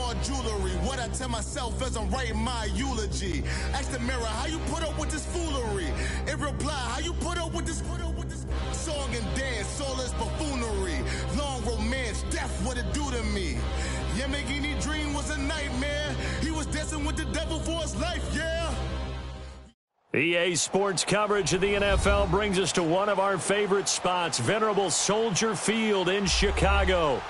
more jewelry. What I tell myself as I'm writing my eulogy. Ask the mirror, how you put up with this foolery? In reply, how you put up with this song and dance, soulless buffoonery. Long romance, death, what it do to me? Yamagini dream was a nightmare. He was dancing with the devil for his life, yeah. EA Sports coverage of the NFL brings us to one of our favorite spots, venerable Soldier Field in Chicago.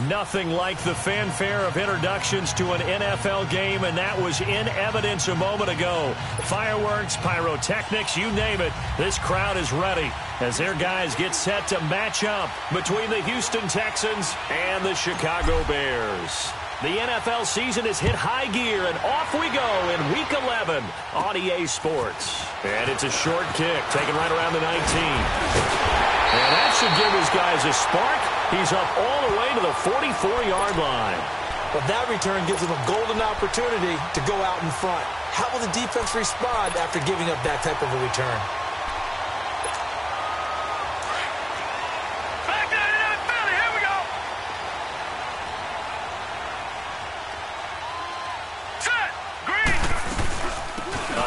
Nothing like the fanfare of introductions to an NFL game, and that was in evidence a moment ago. Fireworks, pyrotechnics, you name it. This crowd is ready as their guys get set to match up between the Houston Texans and the Chicago Bears. The NFL season has hit high gear, and off we go in Week 11 on EA Sports. And it's a short kick, taken right around the 19. And that should give his guys a spark. He's up all the way to the 44-yard line. Well, that return gives them a golden opportunity to go out in front. How will the defense respond after giving up that type of a return?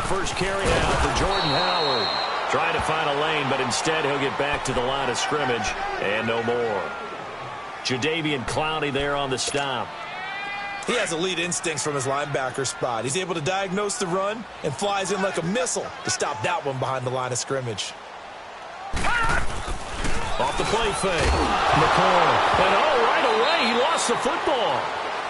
First carry now for Jordan Howard. Trying to find a lane, but instead he'll get back to the line of scrimmage and no more. Jadeveon Clowney there on the stop. He has elite instincts from his linebacker spot. He's able to diagnose the run and flies in like a missile to stop that one behind the line of scrimmage. Off the play fake. McCoy. And right away he lost the football.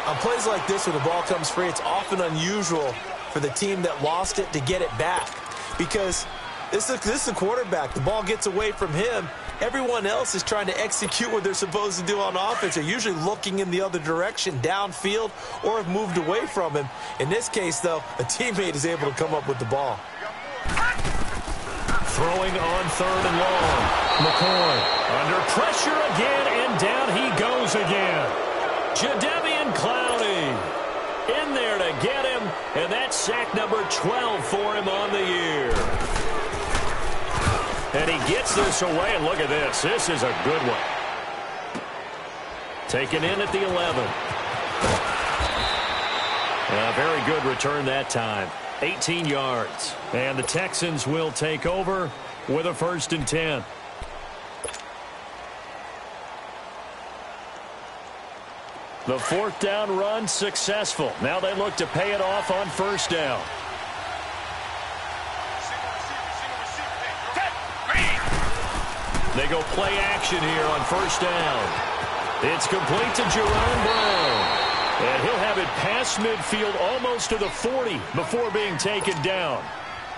On plays like this where the ball comes free, it's often unusual for the team that lost it to get it back. Because this is a quarterback. The ball gets away from him. Everyone else is trying to execute what they're supposed to do on offense. They're usually looking in the other direction, downfield, or have moved away from him. In this case, though, a teammate is able to come up with the ball. Throwing on 3rd and long. McCoy under pressure again, and down he goes again. Jadeveon Clowney in there to get him, and that's sack number 12 for him on the year. And he gets this away, and look at this. This is a good one. Taken in at the 11. A very good return that time. 18 yards. And the Texans will take over with a 1st and 10. The 4th down run successful. Now they look to pay it off on 1st down. They go play action here on 1st down. It's complete to Jerome Brown. And he'll have it past midfield almost to the 40 before being taken down.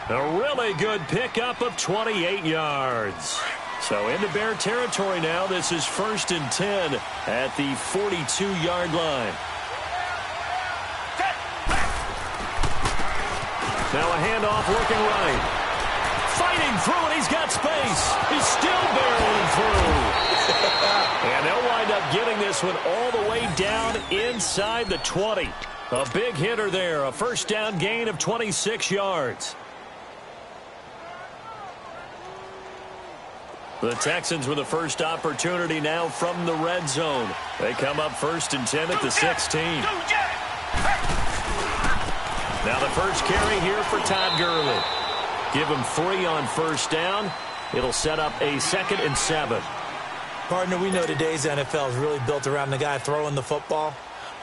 A really good pickup of 28 yards. So into Bear territory now. This is 1st and 10 at the 42-yard line. Now a handoff looking right. Fighting through, and he's got space. He's still barreling through. And they'll wind up getting this one all the way down inside the 20. A big hitter there. A 1st down gain of 26 yards. The Texans with the first opportunity now from the red zone. They come up 1st and 10 at the 16. Now the first carry here for Todd Gurley. Give him 3 on 1st down. It'll set up a 2nd and 7. Partner, we know today's NFL is really built around the guy throwing the football.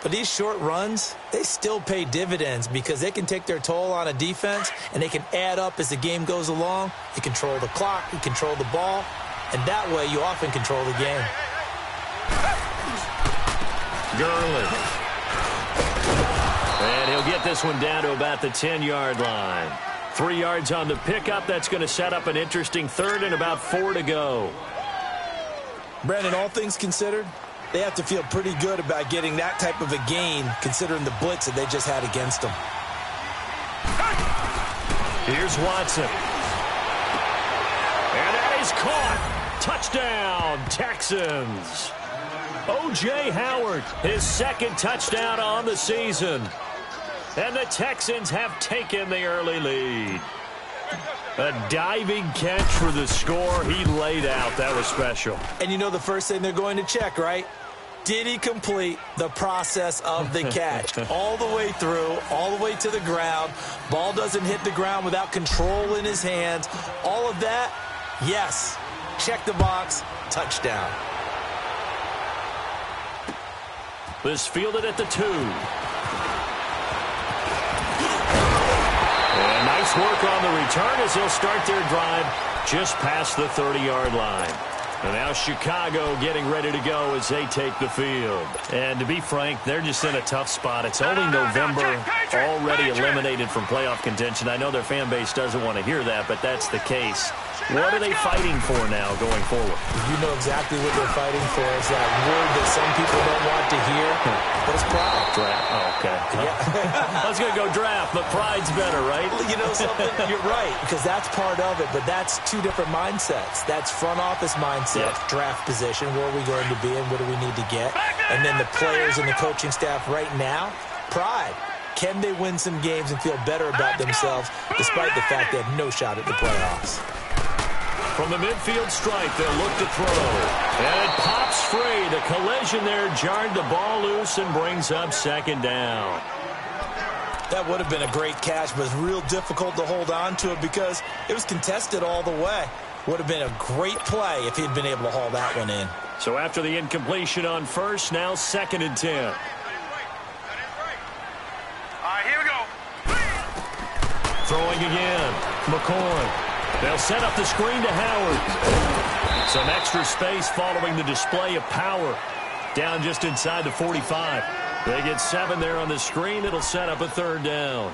But these short runs, they still pay dividends because they can take their toll on a defense, and they can add up as the game goes along. You control the clock, you control the ball, and that way you often control the game. Gurley. And he'll get this one down to about the 10-yard line. 3 yards on the pickup. That's going to set up an interesting 3rd and about 4 to go. Brandon, all things considered, they have to feel pretty good about getting that type of a gain considering the blitz that they just had against them. Here's Watson. And that is caught. Touchdown, Texans. O.J. Howard, his 2nd touchdown on the season. And the Texans have taken the early lead. A diving catch for the score. He laid out. That was special. And you know the first thing they're going to check, right? did he complete the process of the catch? All the way through, all the way to the ground. Ball doesn't hit the ground without control in his hands. All of that, yes. Check the box, touchdown. This fielded at the 2. And nice work on the return as they'll start their drive just past the 30-yard line. And now Chicago getting ready to go as they take the field. And to be frank, they're just in a tough spot. It's only November, already eliminated from playoff contention. I know their fan base doesn't want to hear that, but that's the case. What are they fighting for now going forward? You know exactly what they're fighting for. It's that word that some people don't want to hear, but it's pride. Draft. Oh, okay. Yeah. I was going to go draft, but pride's better, right? You know something? You're right, because that's part of it, but that's two different mindsets. That's front office mindset, draft position, where are we going to be and what do we need to get? And then the players and the coaching staff right now, pride. Can they win some games and feel better about themselves despite the fact they have no shot at the playoffs? From the midfield stripe, they'll look to throw. And it pops free. The collision there jarred the ball loose and brings up second down. That would have been a great catch, but it's real difficult to hold on to it because it was contested all the way. Would have been a great play if he'd been able to haul that one in. So after the incompletion on first, now 2nd and 10. All right, here we go. Throwing again. McCoy. They'll set up the screen to Howard. Some extra space following the display of power. Down just inside the 45. They get 7 there on the screen. It'll set up a 3rd down.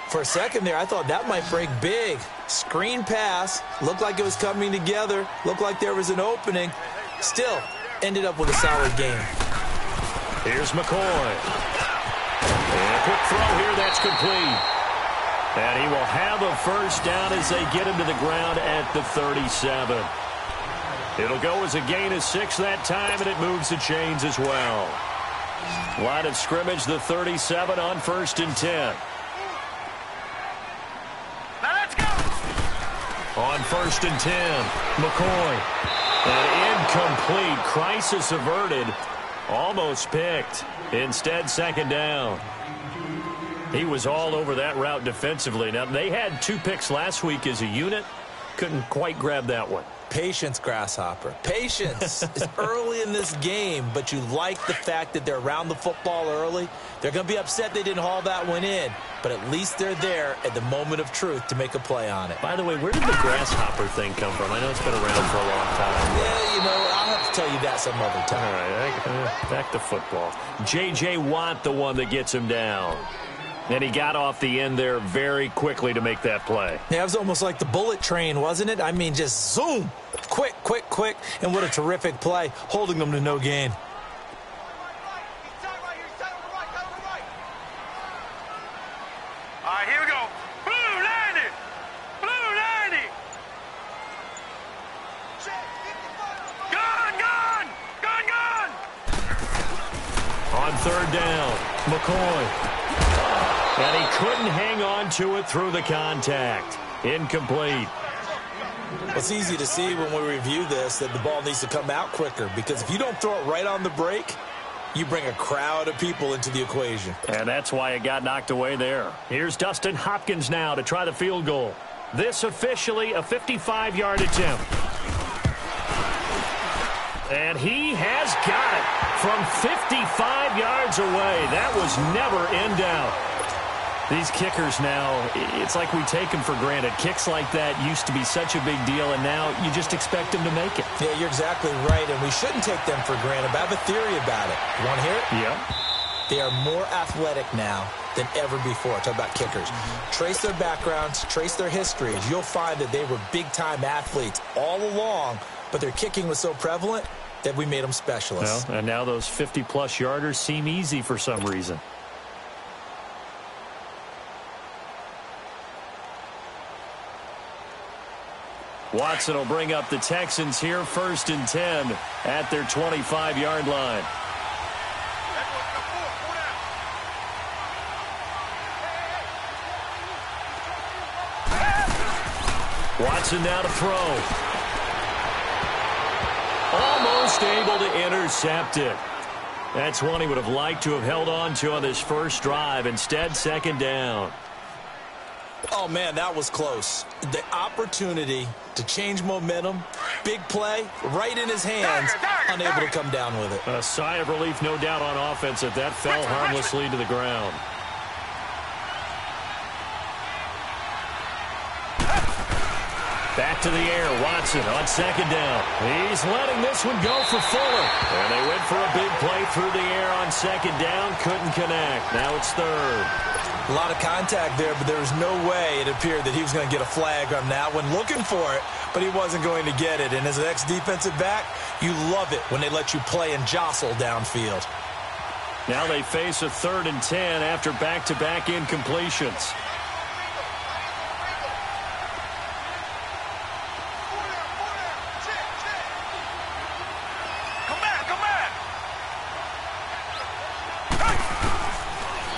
For a second there, I thought that might break big. Screen pass. Looked like it was coming together. Looked like there was an opening. Still, ended up with a solid game. Here's McCoy. And a quick throw here. That's complete. And he will have a 1st down as they get him to the ground at the 37. It'll go as a gain of 6 that time, and it moves the chains as well. Line of scrimmage, the 37 on 1st and 10. Now let's go. On 1st and 10, McCoy. An incomplete. Crisis averted. Almost picked. Instead, 2nd down. He was all over that route defensively. Now, they had 2 picks last week as a unit. Couldn't quite grab that one. Patience, Grasshopper. Patience. It's early in this game, but you like the fact that they're around the football early. They're going to be upset they didn't haul that one in, but at least they're there at the moment of truth to make a play on it. By the way, where did the Grasshopper thing come from? I know it's been around for a long time. Yeah, you know, I'll have to tell you that some other time. All right, back to football. J.J. Watt, the one that gets him down. And he got off the end there very quickly to make that play. Yeah, it was almost like the bullet train, wasn't it? I mean, just zoom. Quick, quick, quick. And what a terrific play, holding them to no gain. All right, here we go. Blue 90. Blue 90. Gun, gun. Gun, gun. On 3rd down, McCoy. And he couldn't hang on to it through the contact. Incomplete. It's easy to see when we review this that the ball needs to come out quicker, because if you don't throw it right on the break, you bring a crowd of people into the equation. And that's why it got knocked away there. Here's Dustin Hopkins now to try the field goal. This officially a 55-yard attempt. And he has got it from 55 yards away. That was never in doubt. These kickers now, it's like we take them for granted. Kicks like that used to be such a big deal, and now you just expect them to make it. Yeah, you're exactly right, and we shouldn't take them for granted, but I have a theory about it. You want to hear it? Yeah. They are more athletic now than ever before. Talk about kickers. Trace their backgrounds, trace their histories. You'll find that they were big-time athletes all along, but their kicking was so prevalent that we made them specialists. Well, and now those 50-plus yarders seem easy for some reason. Watson will bring up the Texans here, 1st and 10 at their 25-yard line. Watson now to throw. Almost just able to intercept it. That's one he would have liked to have held on to on this first drive. Instead, second down. Oh, man, that was close. The opportunity to change momentum, big play, right in his hands, unable to come down with it. A sigh of relief, no doubt, on offense that fell harmlessly to the ground. Back to the air, Watson on second down. He's letting this one go for Fuller. And they went for a big play through the air on second down, couldn't connect. Now it's third. A lot of contact there, but there was no way it appeared that he was going to get a flag on that one. Looking for it, but he wasn't going to get it. And as an ex-defensive back, you love it when they let you play and jostle downfield. Now they face a 3rd and 10 after back-to-back incompletions.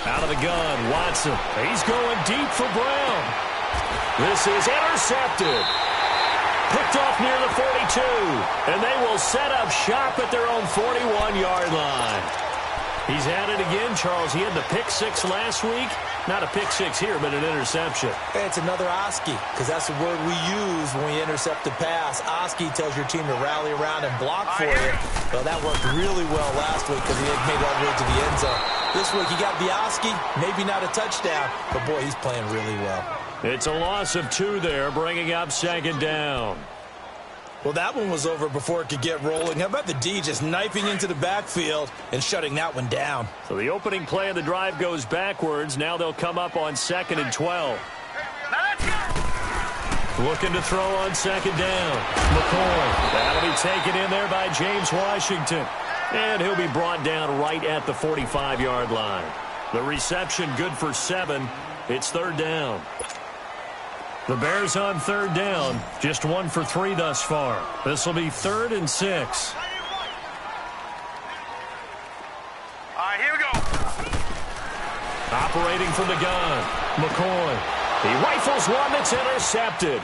Out of the gun, Watson. He's going deep for Brown. This is intercepted. Picked off near the 42. And they will set up shop at their own 41-yard line. He's at it again, Charles. He had the pick six last week. Not a pick six here, but an interception. Hey, it's another Oski, because that's the word we use when we intercept a pass. Oski tells your team to rally around and block for you. Well, that worked really well last week because he had made it all the way to the end zone. This week, he got the Oski, maybe not a touchdown, but, boy, he's playing really well. It's a loss of 2 there, bringing up second down. Well, that one was over before it could get rolling. How about the D just knifing into the backfield and shutting that one down? So the opening play of the drive goes backwards. Now they'll come up on 2nd and 12. Looking to throw on second down. McCoy. That'll be taken in there by James Washington. And he'll be brought down right at the 45-yard line. The reception good for 7. It's 3rd down. The Bears on 3rd down. Just 1 for 3 thus far. This will be 3rd and 6. All right, here we go. Operating from the gun. McCoy. He rifles one that's intercepted.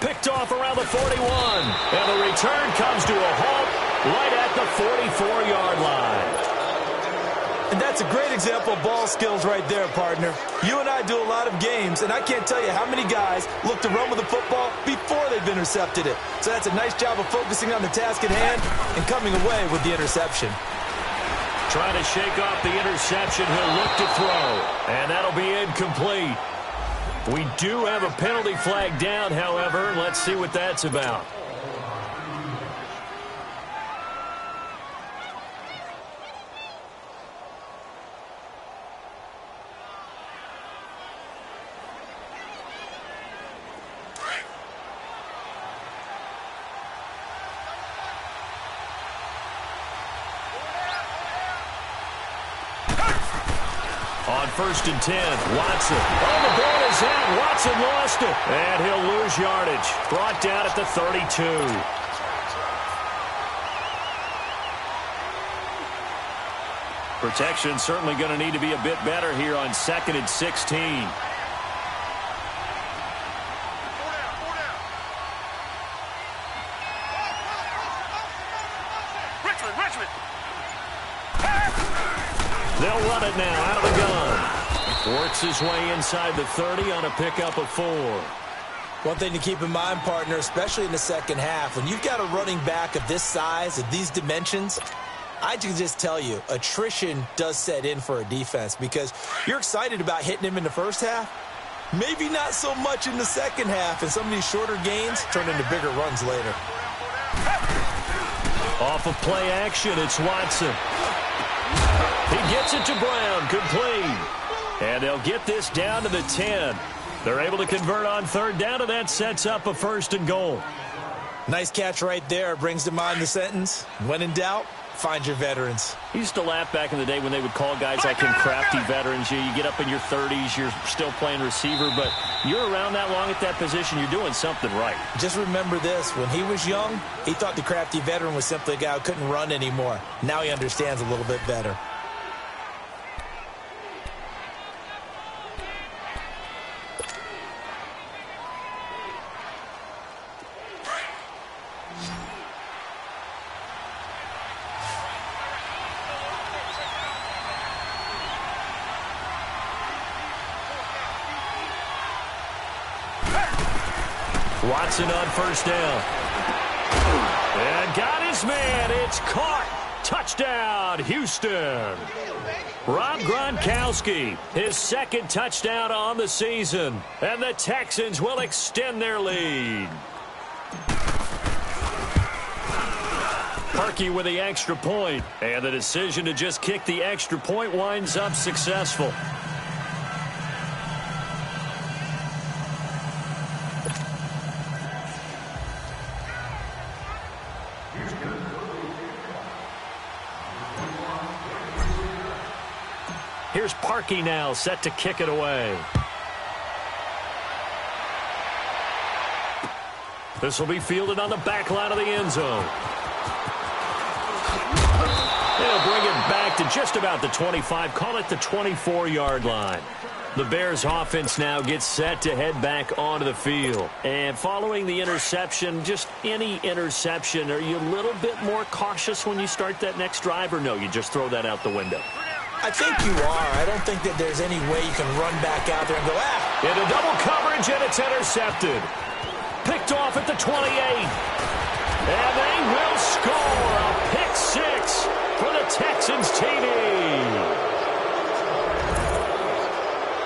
Picked off around the 41. And the return comes to a halt right at the 44-yard line. And that's a great example of ball skills right there, partner. You and I do a lot of games, and I can't tell you how many guys look to run with the football before they've intercepted it. So that's a nice job of focusing on the task at hand and coming away with the interception. Trying to shake off the interception. He'll look to throw, and that'll be incomplete. We do have a penalty flag down, however. Let's see what that's about. On 1st and 10, Watson. Oh, the ball is out. Watson lost it. And he'll lose yardage. Brought down at the 32. Protection certainly going to need to be a bit better here on 2nd and 16. Richmond. They'll run it now out of the gun. Works his way inside the 30 on a pickup of 4. One thing to keep in mind, partner, especially in the second half, when you've got a running back of this size, of these dimensions, I can just tell you, attrition does set in for a defense because you're excited about hitting him in the first half. Maybe not so much in the second half, and some of these shorter gains turn into bigger runs later. Off of play action, it's Watson. He gets it to Brown, complete. And they'll get this down to the 10. They're able to convert on 3rd down, and that sets up a 1st and goal. Nice catch right there. Brings to mind the sentence, when in doubt, find your veterans. I used to laugh back in the day when they would call guys like him crafty veterans. You get up in your 30s, you're still playing receiver, but you're around that long at that position, you're doing something right. Just remember this. When he was young, he thought the crafty veteran was simply a guy who couldn't run anymore. Now he understands a little bit better. Watson on first down. And got his man. It's caught. Touchdown, Houston. Rob Gronkowski, his second touchdown on the season. And the Texans will extend their lead. Parkey with the extra point. And the decision to just kick the extra point winds up successful. Here's Parkey now, set to kick it away. This will be fielded on the back line of the end zone. They'll bring it back to just about the 25, call it the 24-yard line. The Bears offense now gets set to head back onto the field. And following the interception, just any interception, are you a little bit more cautious when you start that next drive, or no, you just throw that out the window? I think you are. I don't think that there's any way you can run back out there and go, Into double coverage, and it's intercepted. Picked off at the 28. And they will score a pick six for the Texans TD.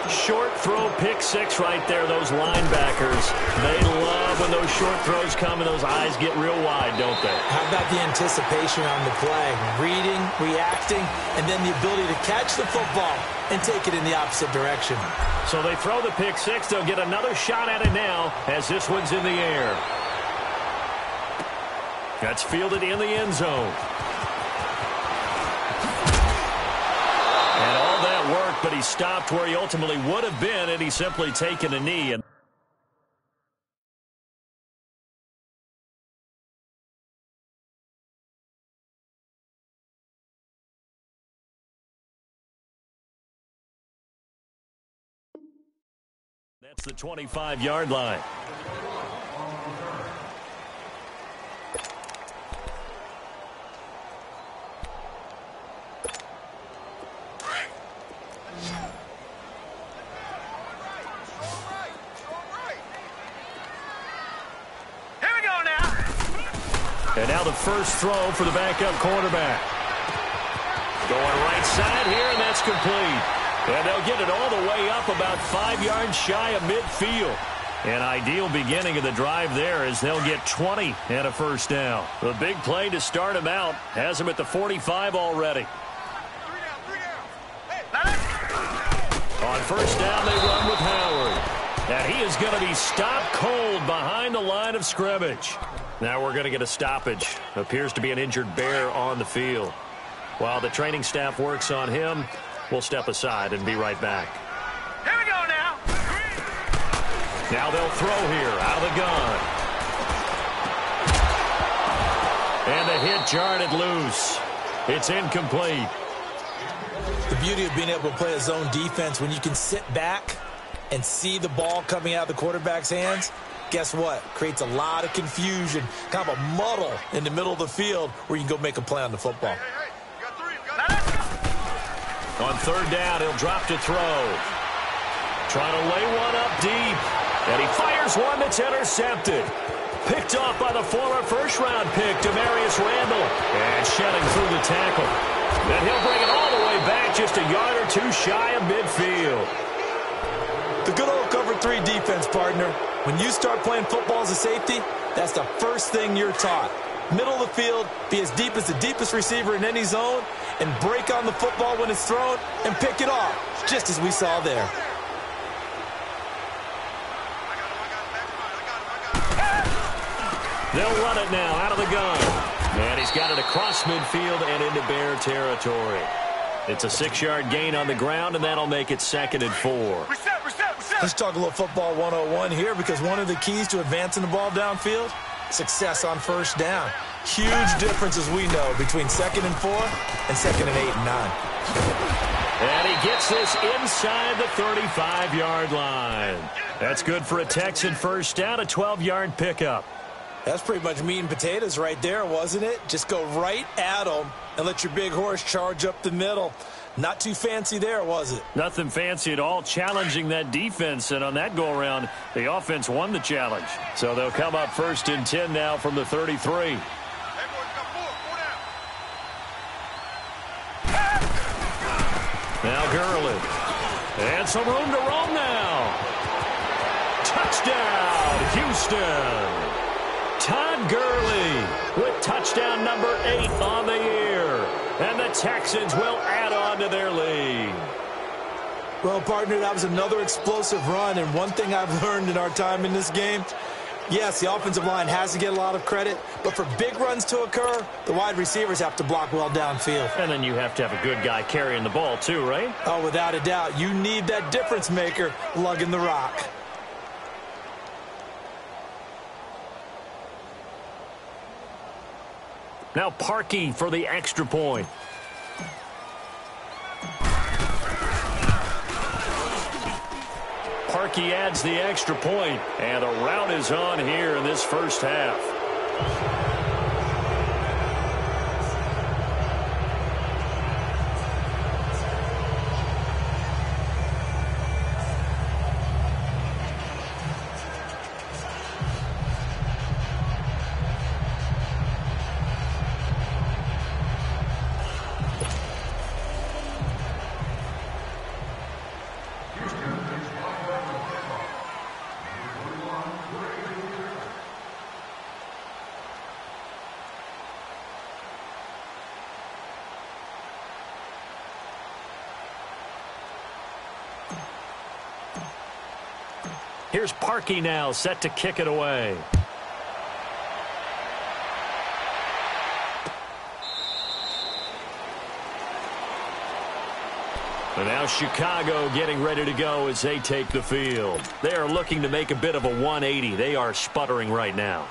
Short throw pick six right there, those linebackers. They love when those short throws come and those eyes get real wide, don't they? How about the anticipation on the play? Reading, reacting, and then the ability to catch the football and take it in the opposite direction. So they throw the pick six. They'll get another shot at it now as this one's in the air. That's fielded in the end zone. And all that worked, but he stopped where he ultimately would have been, and he's simply taken a knee. And that's the 25-yard line. And now the first throw for the backup quarterback. Going right side here, and that's complete. And they'll get it all the way up about 5 yards shy of midfield. An ideal beginning of the drive there as they'll get 20 and a first down. The big play to start him out has him at the 45 already. On first down, they run with Howard. And he is going to be stopped cold behind the line of scrimmage. Now we're going to get a stoppage. Appears to be an injured Bear on the field. While the training staff works on him, we'll step aside and be right back. Here we go now. Now they'll throw here out of the gun. And the hit jarred it loose. It's incomplete. The beauty of being able to play a zone defense when you can sit back and see the ball coming out of the quarterback's hands, guess what? Creates a lot of confusion, kind of a muddle in the middle of the field where you can go make a play on the football. On third down, he'll drop to throw. Trying to lay one up deep. And he fires one that's intercepted. Picked off by the former first-round pick, Demarius Randall. And shedding through the tackle. Then he'll bring it all the way back just a yard or two shy of midfield. The good old cover three defense, partner. When you start playing football as a safety, that's the first thing you're taught. Middle of the field, be as deep as the deepest receiver in any zone, and break on the football when it's thrown and pick it off, just as we saw there. They'll run it now out of the gun. And he's got it across midfield and into Bear territory. It's a 6-yard gain on the ground, and that'll make it 2nd and 4. Let's talk a little football 101 here, because one of the keys to advancing the ball downfield, success on first down. Huge difference, as we know, between 2nd and 4 and 2nd and 8 and 9. And he gets this inside the 35-yard line. That's good for a Texan first down, a 12-yard pickup. That's pretty much meat and potatoes right there, wasn't it? Just go right at them and let your big horse charge up the middle. Not too fancy there, was it? Nothing fancy at all, challenging that defense, and on that go-around, the offense won the challenge. So they'll come up 1st and 10 now from the 33. Now Gurley. And some room to roam now. Touchdown, Houston. Todd Gurley with touchdown number 8 on the year. And the Texans will add on to their lead. Well, partner, that was another explosive run. And one thing I've learned in our time in this game, yes, the offensive line has to get a lot of credit, but for big runs to occur, the wide receivers have to block well downfield. And then you have to have a good guy carrying the ball too, right? Oh, without a doubt. You need that difference maker lugging the rock. Now Parkey for the extra point. Parkey adds the extra point, and the rout is on here in this first half. Here's Parkey now, set to kick it away. And now Chicago getting ready to go as they take the field. They are looking to make a bit of a 180. They are sputtering right now.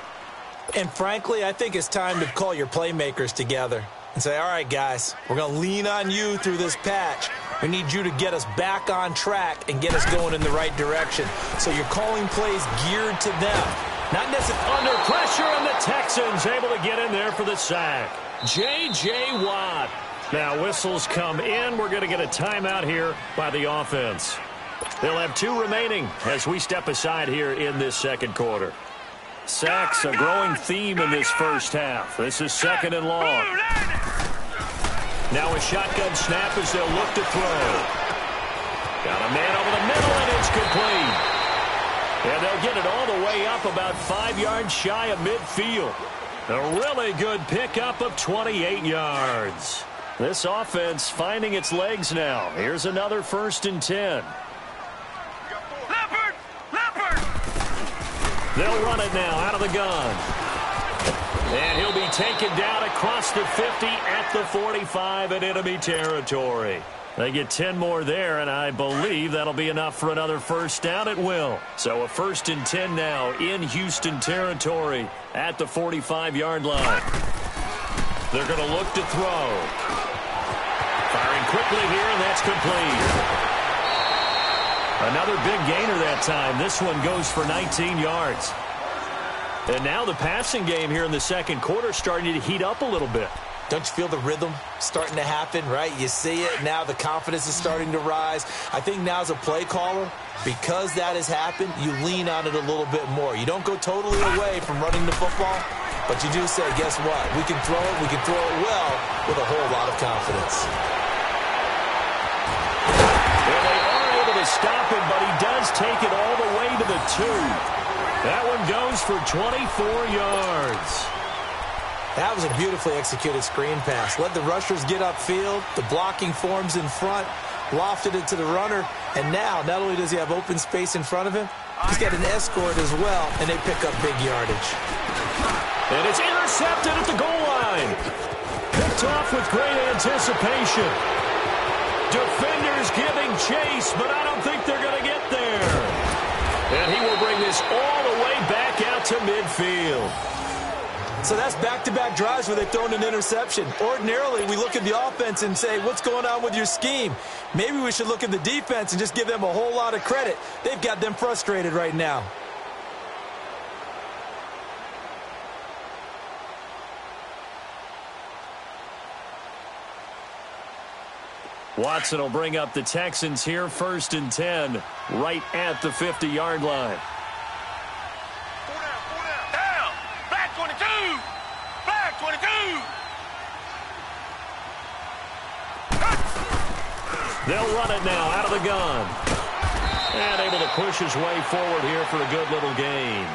And frankly, I think it's time to call your playmakers together and say, all right, guys, we're going to lean on you through this patch. We need you to get us back on track and get us going in the right direction. So you're calling plays geared to them. Not necessarily under pressure, and the Texans able to get in there for the sack. J.J. Watt. Now whistles come in. We're going to get a timeout here by the offense. They'll have 2 remaining as we step aside here in this second quarter. Sacks a growing theme in this first half. This is 2nd and long. Now a shotgun snap as they'll look to throw. Got a man over the middle, and it's complete. And they'll get it all the way up about 5 yards shy of midfield. A really good pickup of 28 yards. This offense finding its legs now. Here's another 1st and 10. They'll run it now out of the gun. And he'll be taken down across the 50 at the 45 in enemy territory. They get 10 more there, and I believe that'll be enough for another first down. It will. So a 1st and 10 now in Houston territory at the 45-yard line. They're going to look to throw. Firing quickly here, and that's complete. Another big gainer that time. This one goes for 19 yards. And now the passing game here in the second quarter starting to heat up a little bit. Don't you feel the rhythm starting to happen, right? You see it. Now the confidence is starting to rise. I think now as a play caller, because that has happened, you lean on it a little bit more. You don't go totally away from running the football, but you do say, guess what? We can throw it. We can throw it well with a whole lot of confidence. Well, they are able to stop him, but he does take it all the way to the 2. That one goes for 24 yards. That was a beautifully executed screen pass. Let the rushers get upfield. The blocking forms in front. Lofted it to the runner. And now, not only does he have open space in front of him, he's got an escort as well, and they pick up big yardage. And it's intercepted at the goal line. Picked off with great anticipation. Defenders giving chase, but I don't think they're going to get there. And he will bring this all the way back out to midfield. So that's back-to-back drives where they've thrown an interception. Ordinarily, we look at the offense and say, what's going on with your scheme? Maybe we should look at the defense and just give them a whole lot of credit. They've got them frustrated right now. Watson will bring up the Texans here, 1st and 10, right at the 50-yard line. Down. Flag 22. Flag 22. They'll run it now out of the gun. And able to push his way forward here for a good little gain.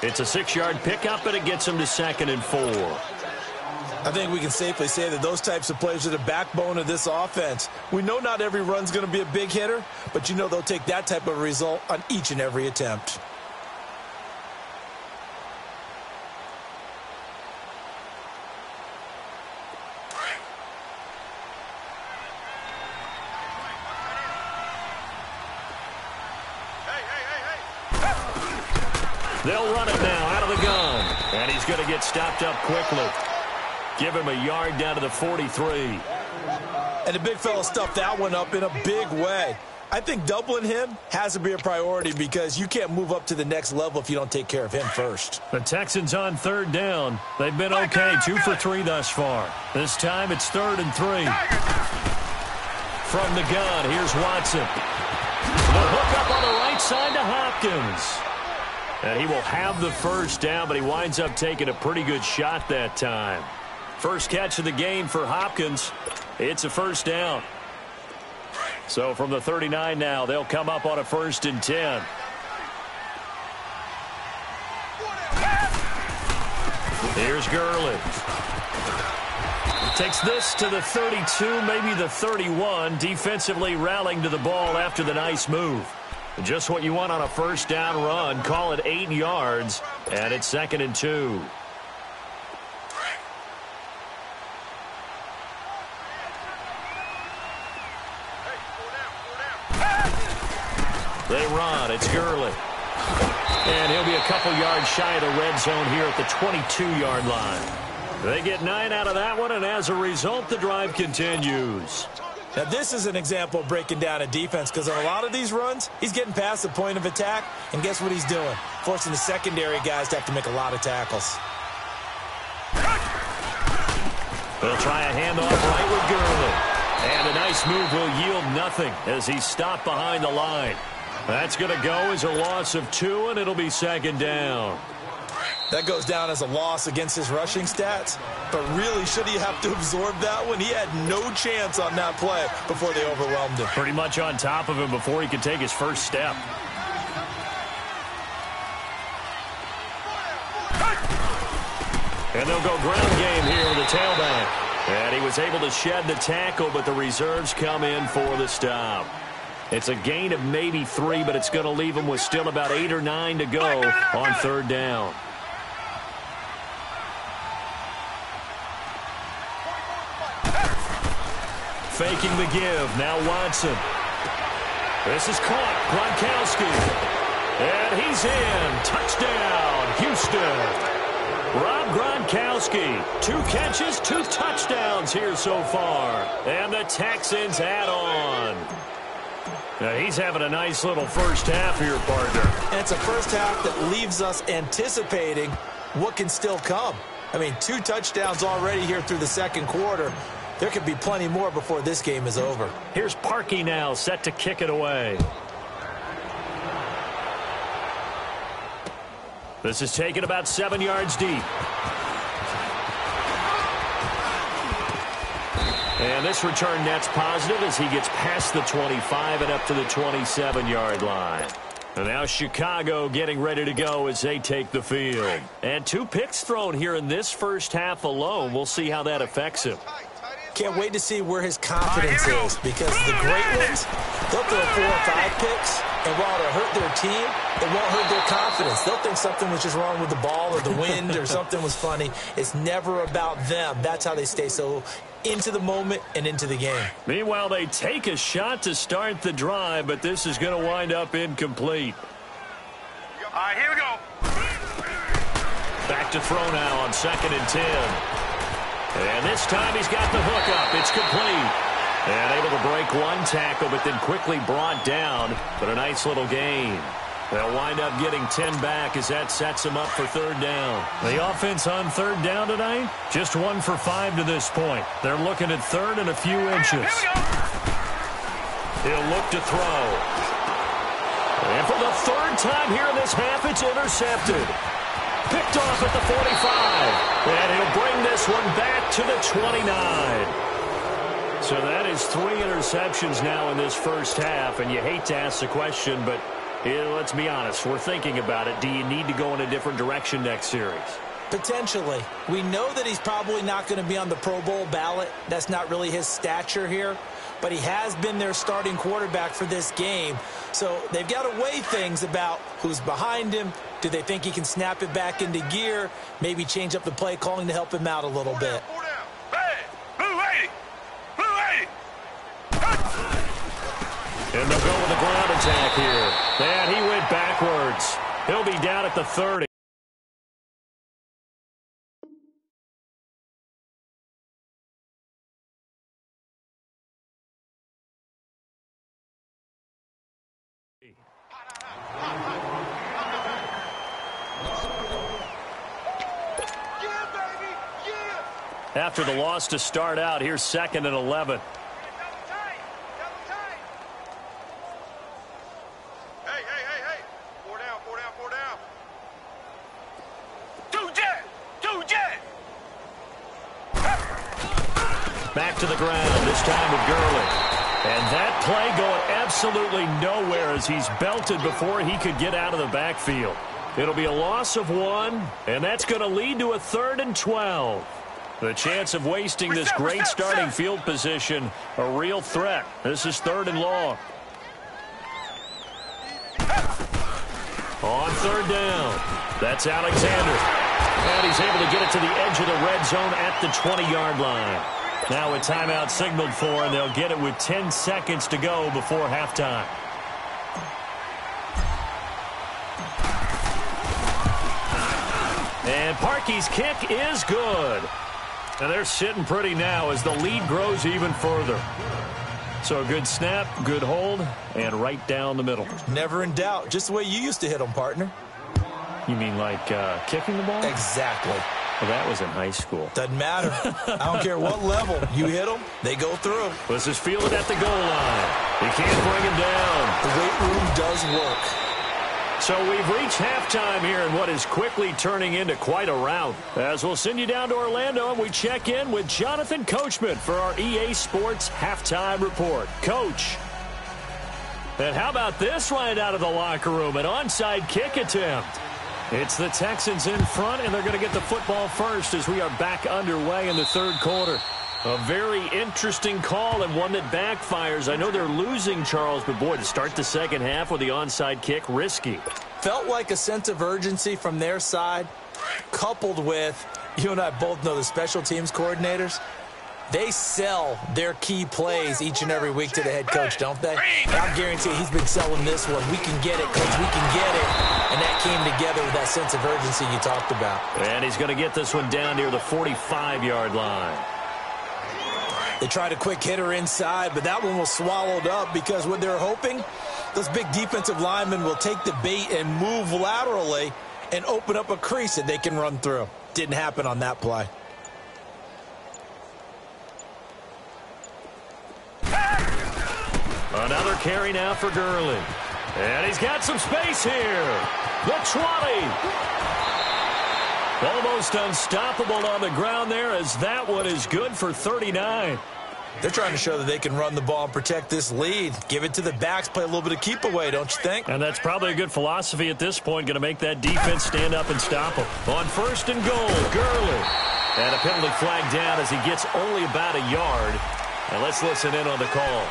It's a 6-yard pickup, and it gets him to 2nd and 4. I think we can safely say that those types of plays are the backbone of this offense. We know not every run's going to be a big hitter, but you know they'll take that type of result on each and every attempt. They'll run it now out of the gun. And he's going to get stopped up quickly. Give him a yard down to the 43. And the big fella stuffed that one up in a big way. I think doubling him has to be a priority because you can't move up to the next level if you don't take care of him first. The Texans on 3rd down. They've been okay, 2 for 3 thus far. This time it's 3rd and 3. From the gun, here's Watson. The hook up on the right side to Hopkins. And he will have the first down, but he winds up taking a pretty good shot that time. First catch of the game for Hopkins. It's a first down. So from the 39 now, they'll come up on a 1st and 10. Here's Gurley. Takes this to the 32, maybe the 31. Defensively rallying to the ball after the nice move. Just what you want on a first down run. Call it 8 yards, and it's 2nd and 2. They run. It's Gurley. And he'll be a couple yards shy of the red zone here at the 22-yard line. They get 9 out of that one, and as a result, the drive continues. Now, this is an example of breaking down a defense because on a lot of these runs, he's getting past the point of attack, and guess what he's doing? Forcing the secondary guys to have to make a lot of tackles. They'll try a handoff right with Gurley. And a nice move will yield nothing as he's stopped behind the line. That's going to go as a loss of 2, and it'll be 2nd down. That goes down as a loss against his rushing stats. But really, should he have to absorb that one? He had no chance on that play before they overwhelmed him. Pretty much on top of him before he could take his first step. And they'll go ground game here with the tailback. And he was able to shed the tackle, but the reserves come in for the stop. It's a gain of maybe 3, but it's going to leave him with still about 8 or 9 to go on 3rd down. Faking the give. Now Watson. This is caught. Gronkowski. And he's in. Touchdown, Houston. Rob Gronkowski. 2 catches, 2 touchdowns here so far. And the Texans add on. Now he's having a nice little first half here, partner. And it's a first half that leaves us anticipating what can still come. I mean, 2 touchdowns already here through the 2nd quarter. There could be plenty more before this game is over. Here's Parkey now, set to kick it away. This is taken about 7 yards deep. And this return net's positive as he gets past the 25 and up to the 27-yard line. And now Chicago getting ready to go as they take the field. And 2 picks thrown here in this first half alone. We'll see how that affects him. Can't wait to see where his confidence is because the great ones, they'll throw 4 or 5 picks, and while it'll hurt their team, it won't hurt their confidence. They'll think something was just wrong with the ball or the wind or something was funny. It's never about them. That's how they stay so into the moment and into the game. Meanwhile, they take a shot to start the drive, but this is going to wind up incomplete. All right, here we go. Back to throw now on 2nd and 10. And this time he's got the hook up. It's complete. And able to break 1 tackle, but then quickly brought down. But a nice little gain. They'll wind up getting 10 back as that sets them up for 3rd down. The offense on 3rd down tonight, just 1 for 5 to this point. They're looking at 3rd and a few inches. Here we go. He'll look to throw. And for the third time here in this half, it's intercepted. Picked off at the 45. And he'll bring this one back to the 29. So that is 3 interceptions now in this first half. And you hate to ask the question, but let's be honest. We're thinking about it. Do you need to go in a different direction next series? Potentially. We know that he's probably not going to be on the Pro Bowl ballot. That's not really his stature here. But he has been their starting quarterback for this game. So they've got to weigh things about who's behind him. Do they think he can snap it back into gear? Maybe change up the play calling to help him out a little bit. And they'll go with the ground attack here. And he went backwards. He'll be down at the 30. After the loss to start out, here's 2nd and 11. Back to the ground, this time with Gurley. And that play going absolutely nowhere as he's belted before he could get out of the backfield. It'll be a loss of 1, and that's going to lead to a 3rd and 12. The chance of wasting this great starting field position, a real threat. This is 3rd and long. On 3rd down, that's Alexander. And he's able to get it to the edge of the red zone at the 20-yard line. Now a timeout signaled for, and they'll get it with 10 seconds to go before halftime. And Parkey's kick is good. And they're sitting pretty now as the lead grows even further. So a good snap, good hold, and right down the middle. Never in doubt. Just the way you used to hit them, partner. You mean like kicking the ball? Exactly. Well, that was in high school. Doesn't matter. I don't care what level. You hit them, they go through. Let's just feel it at the goal line. You can't bring him down. The weight room does work. So we've reached halftime here in what is quickly turning into quite a rout. As we'll send you down to Orlando and we check in with Jonathan Coachman for our EA Sports Halftime Report. Coach. And how about this right out of the locker room? An onside kick attempt. It's the Texans in front, and they're going to get the football first as we are back underway in the 3rd quarter. A very interesting call and one that backfires. I know they're losing, Charles, but boy, to start the second half with the onside kick, risky. Felt like a sense of urgency from their side, coupled with, you and I both know the special teams coordinators. They sell their key plays each and every week to the head coach, don't they? And I guarantee he's been selling this one. We can get it, coach. We can get it. And that came together with that sense of urgency you talked about. And he's going to get this one down near the 45-yard line. They tried a quick hitter inside, but that one was swallowed up because what they're hoping, those big defensive linemen will take the bait and move laterally and open up a crease that they can run through. Didn't happen on that play. Another carry now for Gurley. And he's got some space here. The 20. Almost unstoppable on the ground there as that one is good for 39. They're trying to show that they can run the ball and protect this lead. Give it to the backs, play a little bit of keep away, don't you think? And that's probably a good philosophy at this point, going to make that defense stand up and stop them. On 1st and goal, Gurley. And a penalty flag down as he gets only about a yard. And let's listen in on the call.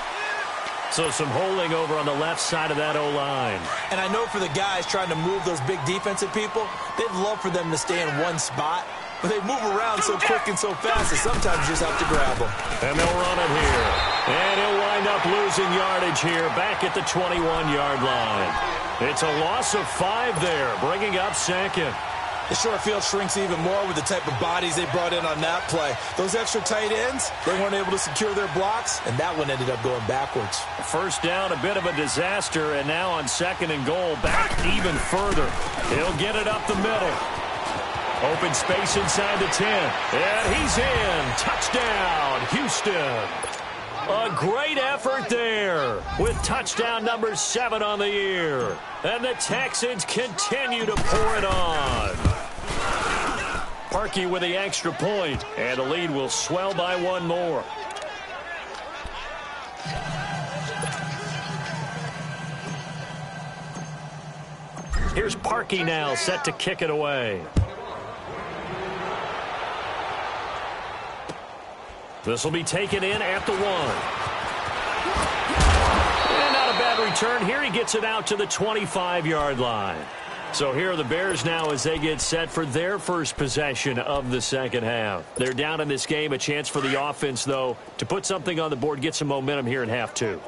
So some holding over on the left side of that O-line. And I know for the guys trying to move those big defensive people, they'd love for them to stay in one spot. But they move around so quick and so fast that sometimes you just have to grab them. And they'll run it here. And he'll wind up losing yardage here back at the 21-yard line. It's a loss of 5 there, bringing up 2nd. The short field shrinks even more with the type of bodies they brought in on that play. Those extra tight ends, they weren't able to secure their blocks, and that one ended up going backwards. 1st down, a bit of a disaster, and now on 2nd and goal, back even further. He'll get it up the middle. Open space inside the 10. And he's in. Touchdown, Houston. A great effort there with touchdown number 7 on the year. And the Texans continue to pour it on. Parkey with the extra point, and the lead will swell by 1 more. Here's Parkey now, set to kick it away. This will be taken in at the 1. And not a bad return. Here he gets it out to the 25-yard line. So here are the Bears now as they get set for their first possession of the second half. They're down in this game. A chance for the offense, though, to put something on the board, get some momentum here in half 2.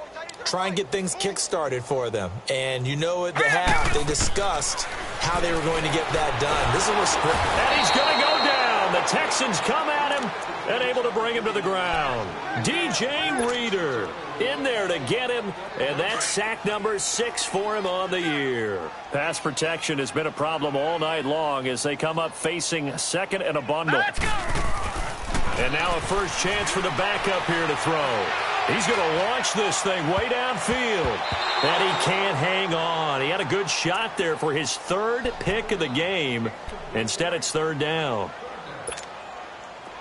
Try and get things kick-started for them. And you know at the half, they discussed how they were going to get that done. This is what's great. And he's going to go down. The Texans come at him and able to bring him to the ground. DJ Reader in there to get him, and that's sack number 6 for him on the year. Pass protection has been a problem all night long as they come up facing second and a bundle. And now a first chance for the backup here to throw. He's going to launch this thing way downfield. And he can't hang on. He had a good shot there for his 3rd pick of the game. Instead, it's 3rd down.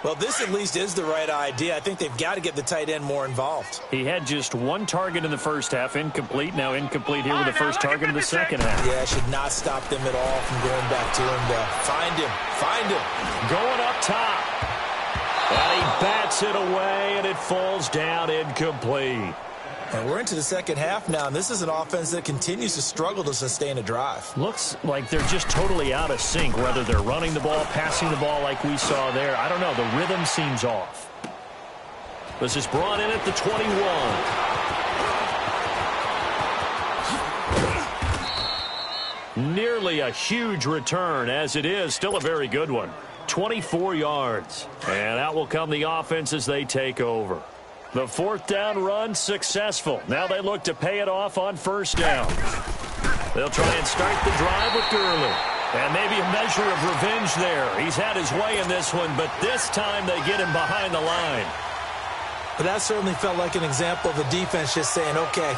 Well, this at least is the right idea. I think they've got to get the tight end more involved. He had just 1 target in the first half, incomplete. Now incomplete here with the first target in the second half. Yeah, should not stop them at all from going back to him to find him. Find him. Going up top. And he bats it away, and it falls down incomplete. And we're into the second half now, and this is an offense that continues to struggle to sustain a drive. Looks like they're just totally out of sync, whether they're running the ball, passing the ball like we saw there. I don't know. The rhythm seems off. This is brought in at the 21. Nearly a huge return, as it is. Still a very good one. 24 yards. And out will come the offense as they take over. The 4th down run successful. Now they look to pay it off on 1st down. They'll try and start the drive with Gurley. And maybe a measure of revenge there. He's had his way in this one, but this time they get him behind the line. But that certainly felt like an example of the defense just saying, okay,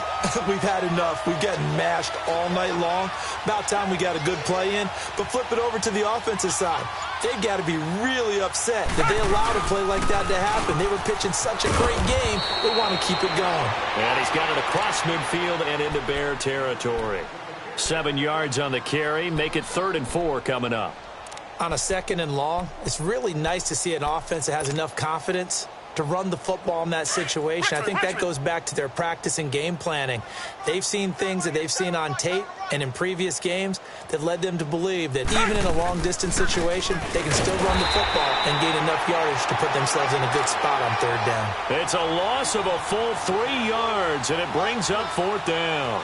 we've had enough. We've gotten mashed all night long. About time we got a good play in. But flip it over to the offensive side. They've got to be really upset that they allowed a play like that to happen. They were pitching such a great game. They want to keep it going. And he's got it across midfield and into Bear territory. 7 yards on the carry. Make it 3rd and 4 coming up. On a 2nd and long, it's really nice to see an offense that has enough confidence to run the football in that situation. I think that goes back to their practice and game planning. They've seen things that they've seen on tape and in previous games that led them to believe that even in a long-distance situation, they can still run the football and gain enough yardage to put themselves in a good spot on 3rd down. It's a loss of a full 3 yards, and it brings up 4th down.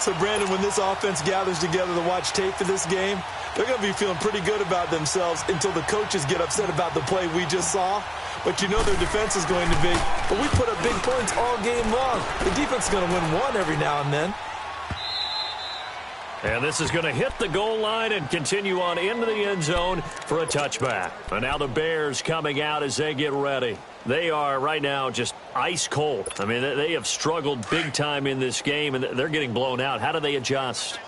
So, Brandon, when this offense gathers together to watch tape for this game, they're going to be feeling pretty good about themselves until the coaches get upset about the play we just saw. But you know their defense is going to be, but we put up big points all game long. The defense is going to win one every now and then. And this is going to hit the goal line and continue on into the end zone for a touchback. And now the Bears coming out as they get ready. They are right now just ice cold. I mean, they have struggled big time in this game, and they're getting blown out. How do they adjust?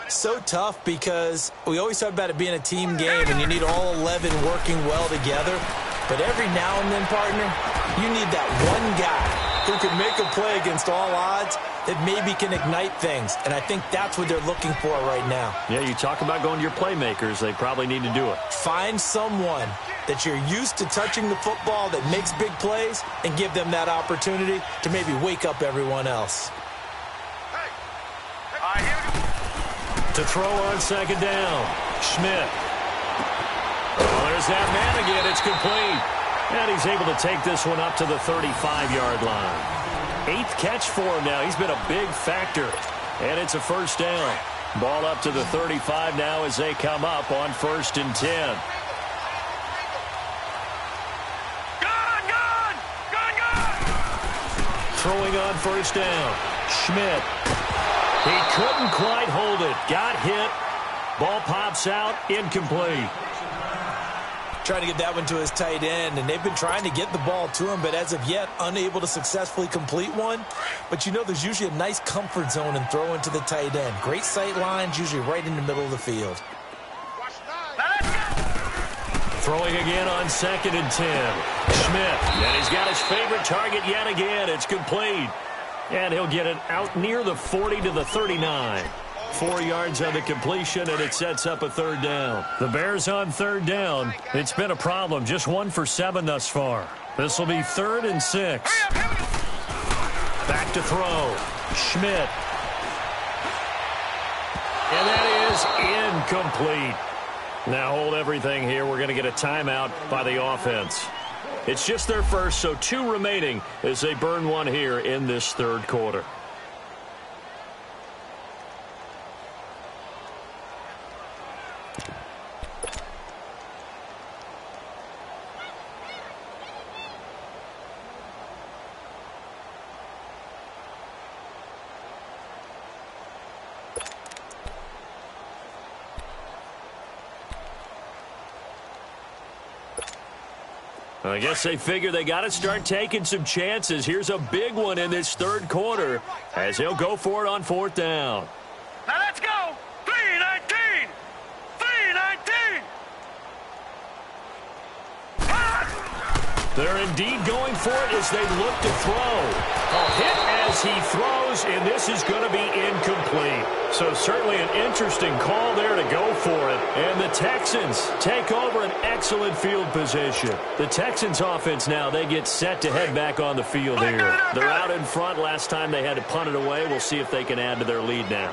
So tough because we always talk about it being a team game, and you need all 11 working well together. But every now and then, partner, you need that one guy who can make a play against all odds that maybe can ignite things. And I think that's what they're looking for right now. Yeah, you talk about going to your playmakers. They probably need to do it. Find someone that you're used to touching the football that makes big plays and give them that opportunity to maybe wake up everyone else. To throw on 2nd down, Schmidt. Oh, there's that man again. It's complete. And he's able to take this one up to the 35-yard line. 8th catch for him now. He's been a big factor. And it's a 1st down. Ball up to the 35 now as they come up on 1st and 10. Throwing on 1st down. Schmidt. He couldn't quite hold it. Got hit. Ball pops out. Incomplete. Trying to get that one to his tight end, and they've been trying to get the ball to him, but as of yet, unable to successfully complete one. But you know there's usually a nice comfort zone in throwing to the tight end. Great sight lines, usually right in the middle of the field. Throwing again on 2nd and 10. Smith, and he's got his favorite target yet again. It's complete. And he'll get it out near the 40 to the 39. 4 yards on the completion, and it sets up a 3rd down. The Bears on 3rd down. It's been a problem. Just 1 for 7 thus far. This will be 3rd and 6. Back to throw. Schmidt. And that is incomplete. Now hold everything here. We're going to get a timeout by the offense. It's just their first, so 2 remaining as they burn 1 here in this 3rd quarter. I guess they figure they got to start taking some chances. Here's a big one in this 3rd quarter as he'll go for it on 4th down. Now let's go. 3-19. 3-19. They're indeed going for it as they look to throw. A hit as he throws, and this is going to be incomplete. So certainly an interesting call there to go for it. And the Texans take over an excellent field position. The Texans offense now, they get set to head back on the field here. They're out in front. Last time they had to punt it away. We'll see if they can add to their lead now.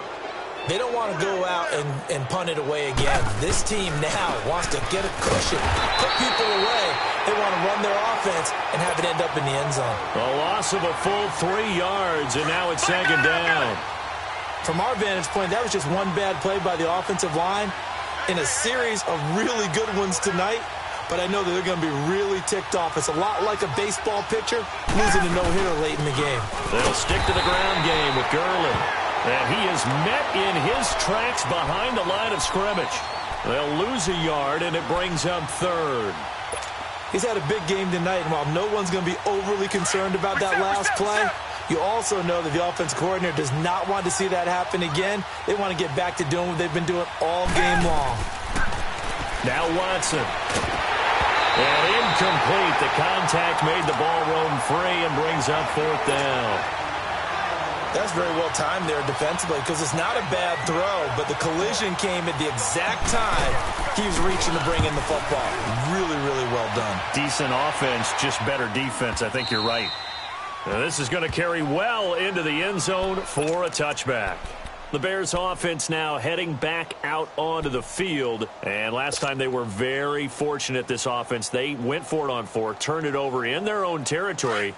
They don't want to go out and punt it away again. This team now wants to get a cushion, put people away. They want to run their offense and have it end up in the end zone. A loss of a full 3 yards, and now it's 2nd down. From our vantage point, that was just one bad play by the offensive line in a series of really good ones tonight. But I know that they're going to be really ticked off. It's a lot like a baseball pitcher losing a no-hitter late in the game. They'll stick to the ground game with Gurley. And he is met in his tracks behind the line of scrimmage. They'll lose a yard, and it brings up 3rd. He's had a big game tonight, and while no one's going to be overly concerned about that last play, you also know that the offensive coordinator does not want to see that happen again. They want to get back to doing what they've been doing all game long. Now Watson. And incomplete. The contact made the ball roam free and brings up 4th down. That's very well timed there defensively because it's not a bad throw, but the collision came at the exact time he was reaching to bring in the football. Really, really well done. Decent offense, just better defense. I think you're right. Now, this is going to carry well into the end zone for a touchback. The Bears offense now heading back out onto the field. And last time they were very fortunate, this offense. They went for it on 4, turned it over in their own territory,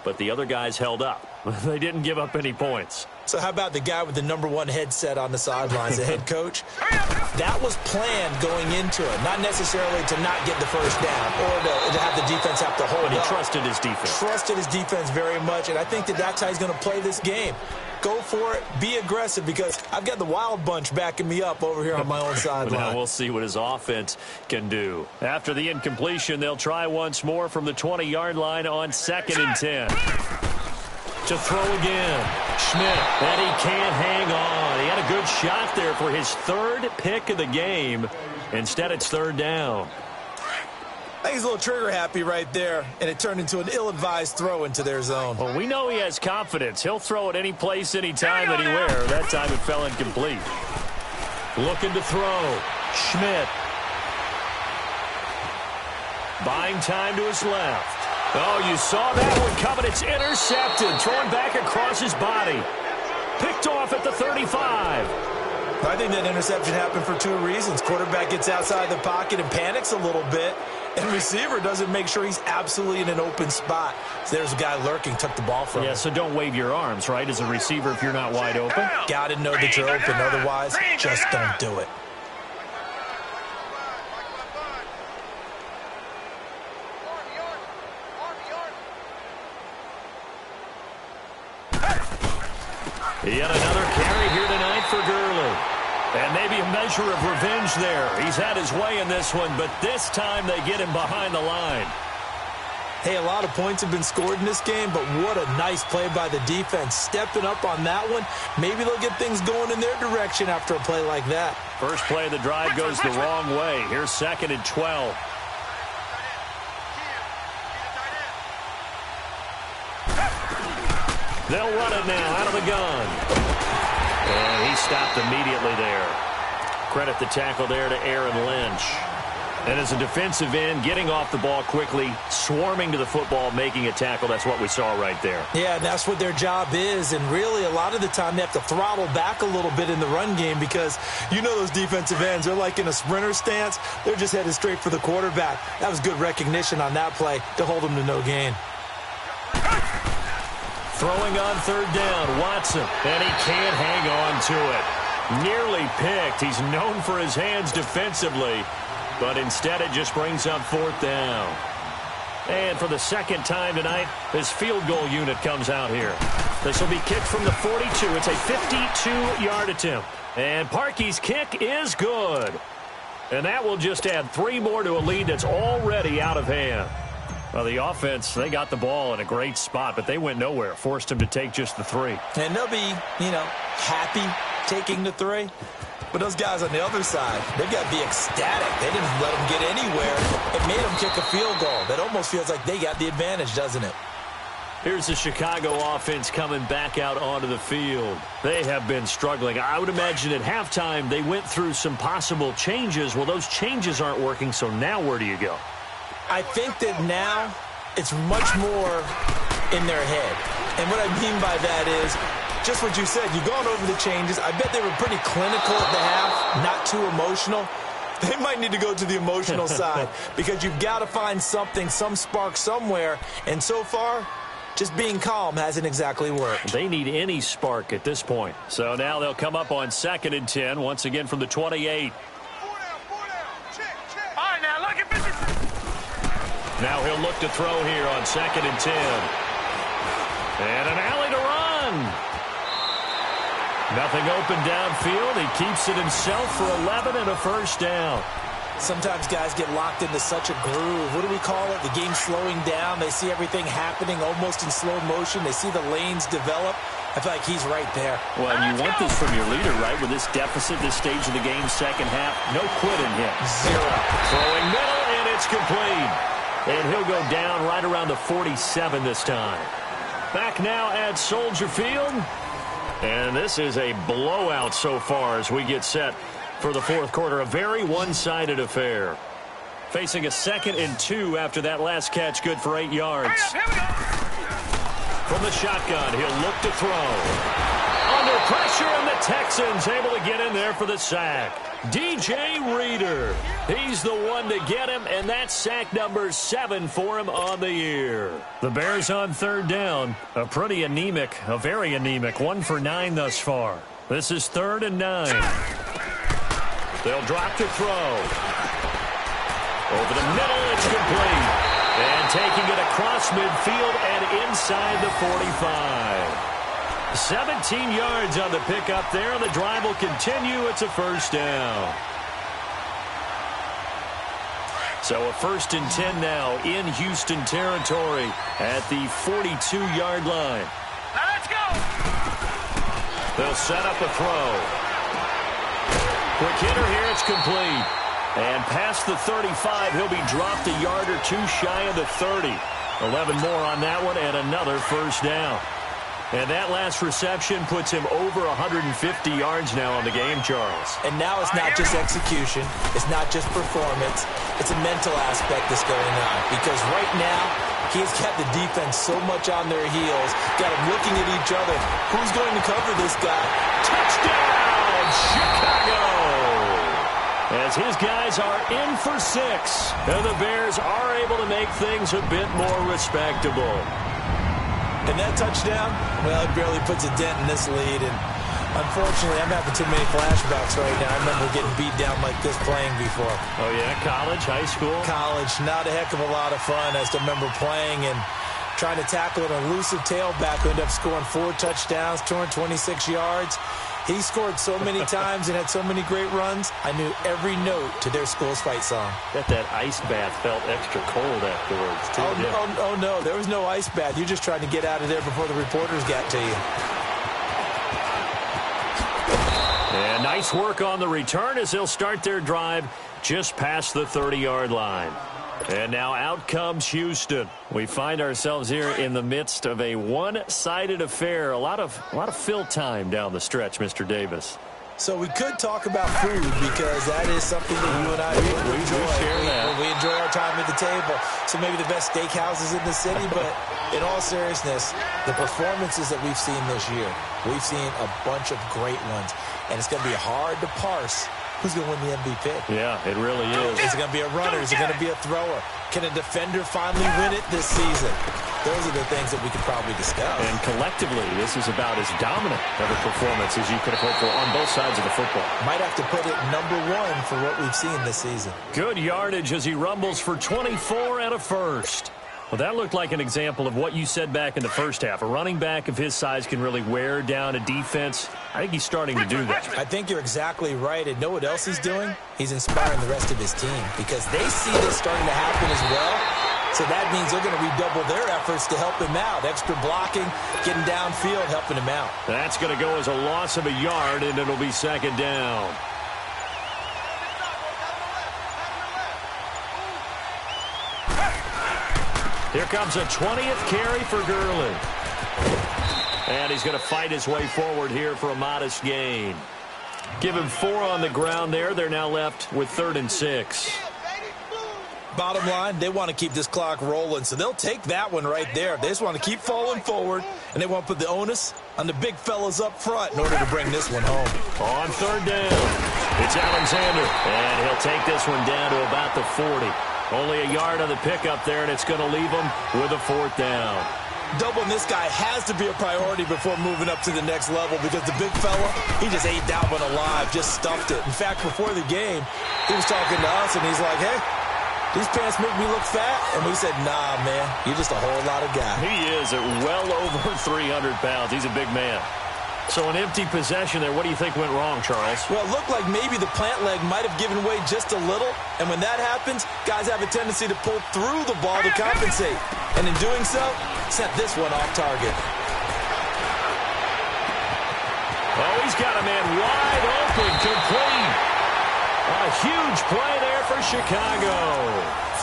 but the other guys held up. They didn't give up any points. So how about the guy with the #1 headset on the sidelines, the head coach? That was planned going into it, not necessarily to not get the first down or to have the defense have to hold But he up. trusted his defense. Trusted his defense very much, and I think that that's how he's going to play this game. Go for it. Be aggressive because I've got the wild bunch backing me up over here on my own sideline. Now we'll see what his offense can do. After the incompletion, they'll try once more from the 20-yard line on 2nd and 10. To throw again. Schmidt, and he can't hang on. He had a good shot there for his 3rd pick of the game. Instead, it's 3rd down. I think he's a little trigger happy right there, and it turned into an ill-advised throw into their zone. Well, we know he has confidence. He'll throw it any place, any time, anywhere. That time it fell incomplete. Looking to throw. Schmidt. Buying time to his left. Oh, you saw that one coming. It's intercepted. Thrown back across his body. Picked off at the 35. I think that interception happened for 2 reasons. Quarterback gets outside the pocket and panics a little bit, and receiver doesn't make sure he's absolutely in an open spot. So there's a guy lurking, took the ball from him. Yeah, so don't wave your arms, right, as a receiver if you're not wide open. Got to know that you're open. Otherwise, just don't do it. Yet another carry here tonight for Gurley. And maybe a measure of revenge there. He's had his way in this one, but this time they get him behind the line. Hey, a lot of points have been scored in this game, but what a nice play by the defense. Stepping up on that one, maybe they'll get things going in their direction after a play like that. First play of the drive goes the wrong way. Here's 2nd and 12. They'll run it now out of the gun. And he stopped immediately there. Credit the tackle there to Aaron Lynch. And as a defensive end, getting off the ball quickly, swarming to the football, making a tackle, that's what we saw right there. Yeah, that's what their job is. And really, a lot of the time, they have to throttle back a little bit in the run game because you know those defensive ends, they're like in a sprinter stance. They're just headed straight for the quarterback. That was good recognition on that play to hold them to no gain. Throwing on 3rd down, Watson, and he can't hang on to it. Nearly picked. He's known for his hands defensively, but instead it just brings up 4th down. And for the 2nd time tonight, his field goal unit comes out here. This will be kicked from the 42. It's a 52-yard attempt. And Parkey's kick is good. And that will just add 3 more to a lead that's already out of hand. Well, the offense, they got the ball in a great spot, but they went nowhere. Forced him to take just the 3. And they'll be, happy taking the 3. But those guys on the other side, they've got to be ecstatic. They didn't let them get anywhere. It made them kick a field goal. That almost feels like they got the advantage, doesn't it? Here's the Chicago offense coming back out onto the field. They have been struggling. I would imagine at halftime they went through some possible changes. Well, those changes aren't working, so now where do you go? I think that now it's much more in their head. And what I mean by that is just what you said. You've gone over the changes. I bet they were pretty clinical at the half, not too emotional. They might need to go to the emotional side because you've got to find something, some spark somewhere. And so far, just being calm hasn't exactly worked. They need any spark at this point. So now they'll come up on 2nd and 10, once again from the 28. Now he'll look to throw here on 2nd and 10. And an alley to run. Nothing open downfield. He keeps it himself for 11 and a 1st down. Sometimes guys get locked into such a groove. What do we call it? The game's slowing down. They see everything happening almost in slow motion. They see the lanes develop. I feel like he's right there. Well, and you want this from your leader, right? With this deficit, this stage of the game, 2nd half, no quitting him. 0. Throwing middle, and it's complete. And he'll go down right around the 47 this time. Back now at Soldier Field. And this is a blowout so far as we get set for the 4th quarter. A very one-sided affair. Facing a 2nd and 2 after that last catch, good for 8 yards. From the shotgun, he'll look to throw. Under pressure, and the Texans able to get in there for the sack. DJ Reader, he's the one to get him, and that's sack number 7 for him on the year. The Bears on 3rd down, a very anemic, 1 for 9 thus far. This is 3rd and 9. They'll drop to throw. Over the middle, it's complete. And taking it across midfield and inside the 45. 17 yards on the pickup there. The drive will continue. It's a 1st down. So a 1st and 10 now in Houston territory at the 42-yard line. Now let's go. They'll set up a throw. Quick hitter here. It's complete. And past the 35, he'll be dropped a yard or 2 shy of the 30. 11 more on that one and another 1st down. And that last reception puts him over 150 yards now on the game, Charles. And now it's not just execution. It's not just performance. It's a mental aspect that's going on. Because right now, he's got the defense so much on their heels. Got them looking at each other. Who's going to cover this guy? Touchdown, Chicago! As his guys are in for 6. And the Bears are able to make things a bit more respectable. And that touchdown, well, it barely puts a dent in this lead. And unfortunately, I'm having too many flashbacks right now. I remember getting beat down like this playing before. Oh, yeah? College, high school? College, not a heck of a lot of fun. I still remember playing and trying to tackle an elusive tailback who ended up scoring 4 touchdowns, 226 yards. He scored so many times and had so many great runs, I knew every note to their Schools Fight song. Bet that ice bath felt extra cold afterwards, too. Oh, no, there was no ice bath. You're just trying to get out of there before the reporters got to you. And nice work on the return as they'll start their drive just past the 30-yard line. And now out comes Houston. We find ourselves here in the midst of a one-sided affair. A lot of fill time down the stretch, Mr. Davis. So we could talk about food because that is something that you and I enjoy. We enjoy our time at the table. So maybe the best steakhouses in the city, but in all seriousness, the performances that we've seen this year, we've seen a bunch of great ones. And it's going to be hard to parse who's going to win the MVP. Yeah, it really is. Is it going to be a runner? Is it going to be a thrower? Can a defender finally win it this season? Those are the things that we could probably discuss. And collectively, this is about as dominant of a performance as you could have hoped for on both sides of the football. Might have to put it #1 for what we've seen this season. Good yardage as he rumbles for 24 and a first. Well, that looked like an example of what you said back in the first half. A running back of his size can really wear down a defense. I think he's starting to do that. I think you're exactly right. And know what else he's doing? He's inspiring the rest of his team because they see this starting to happen as well. So that means they're going to redouble their efforts to help him out. Extra blocking, getting downfield, helping him out. That's going to go as a loss of a yard, and it'll be second down. Here comes a 20th carry for Gurley. And he's going to fight his way forward here for a modest gain. Give him 4 on the ground there. They're now left with 3rd and 6. Bottom line, they want to keep this clock rolling, so they'll take that one right there. They just want to keep falling forward, and they want to put the onus on the big fellas up front in order to bring this one home. On 3rd down, it's Alexander, and he'll take this one down to about the 40. Only a yard on the pickup there, and it's going to leave him with a 4th down. Doubling this guy has to be a priority before moving up to the next level because the big fella, he just ate that one alive, just stuffed it. In fact, before the game, he was talking to us, and he's like, hey, these pants make me look fat? And we said, nah, man, you're just a whole lot of guy. He is at well over 300 pounds. He's a big man. So an empty possession there. What do you think went wrong, Charles? Well, it looked like maybe the plant leg might have given way just a little. And when that happens, guys have a tendency to pull through the ball to compensate. And in doing so, sent this one off target. Oh, he's got a man wide open, complete. A huge play there for Chicago.